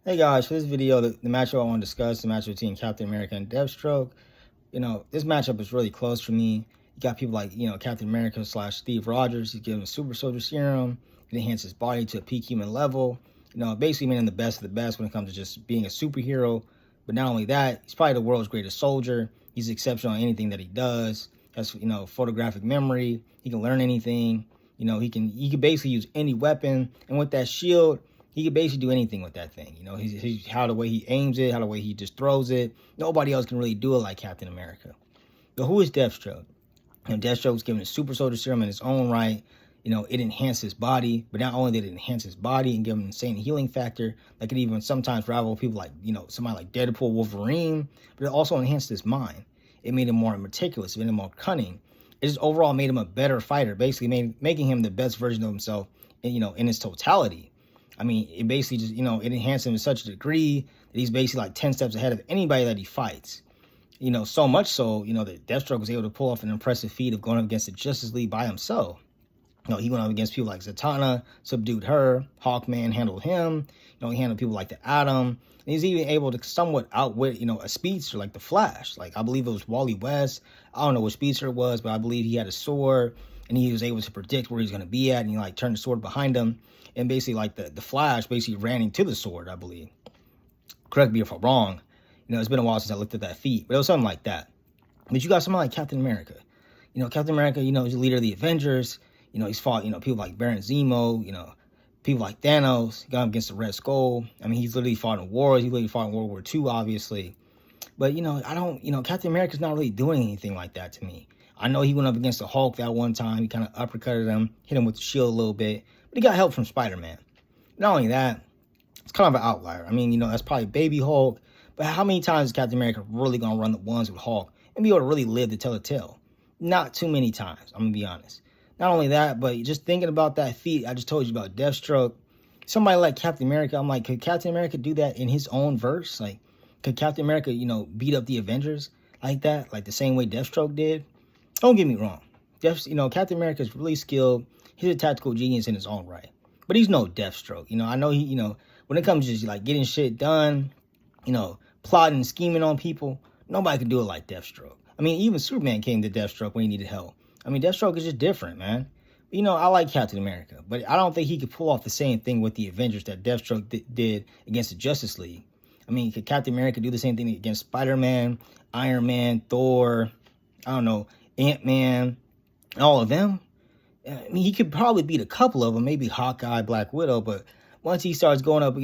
Hey guys, for this video, the matchup I want to discuss, the matchup between Captain America and Deathstroke. This matchup is really close for me. You got people like, Captain America / Steve Rogers. He's given a super soldier serum. It enhances his body to a peak human level. Basically making him the best of the best when it comes to just being a superhero. But not only that, he's probably the world's greatest soldier. He's exceptional in anything that he does. Has, photographic memory. He can learn anything. He can basically use any weapon. And with that shield, he can basically do anything with that thing. He's how the way he aims it, how the way he just throws it. Nobody else can really do it like Captain America. But who is Deathstroke? Deathstroke was given a super soldier serum in his own right. It enhanced his body, but not only did it enhance his body and give him an insane healing factor that could even sometimes rival people like, somebody like Deadpool, Wolverine, but it also enhanced his mind. It made him more meticulous, it made him more cunning. It just overall made him a better fighter, basically making him the best version of himself, in his totality. It basically just, it enhanced him to such a degree that he's basically like 10 steps ahead of anybody that he fights. So much so, that Deathstroke was able to pull off an impressive feat of going up against the Justice League by himself. He went up against people like Zatanna, subdued her, Hawkman handled him, he handled people like the Atom. And he's even able to somewhat outwit, a speedster like the Flash. Like, I believe it was Wally West. I don't know what speedster it was, but I believe he had a sword, and he was able to predict where he's going to be at, and he, like, turned the sword behind him. And basically, like, the Flash basically ran into the sword, I believe. Correct me if I'm wrong. It's been a while since I looked at that feat, but it was something like that. But you got someone like Captain America. Captain America, he's the leader of the Avengers. He's fought, people like Baron Zemo, people like Thanos. He got him against the Red Skull. He's literally fought in wars. He literally fought in World War II, obviously. But, Captain America's not really doing anything like that to me. I know he went up against the Hulk that one time. He kind of uppercutted him, hit him with the shield a little bit. But he got help from Spider-Man. Not only that, it's kind of an outlier. That's probably Baby Hulk. But how many times is Captain America really going to run the ones with Hulk and be able to really live to tell the tale? Not too many times, I'm going to be honest. Not only that, but just thinking about that feat I just told you about, Deathstroke, somebody like Captain America, I'm like, could Captain America do that in his own verse? Like, could Captain America, beat up the Avengers like that, like the same way Deathstroke did? Don't get me wrong. Captain America is really skilled. He's a tactical genius in his own right. But he's no Deathstroke. I know he, when it comes to just like getting shit done, plotting and scheming on people, nobody can do it like Deathstroke. Even Superman came to Deathstroke when he needed help. Deathstroke is just different, man. I like Captain America, but I don't think he could pull off the same thing with the Avengers that Deathstroke did against the Justice League. Could Captain America do the same thing against Spider-Man, Iron Man, Thor, I don't know, Ant-Man, all of them? He could probably beat a couple of them, maybe Hawkeye, Black Widow, but once he starts going up,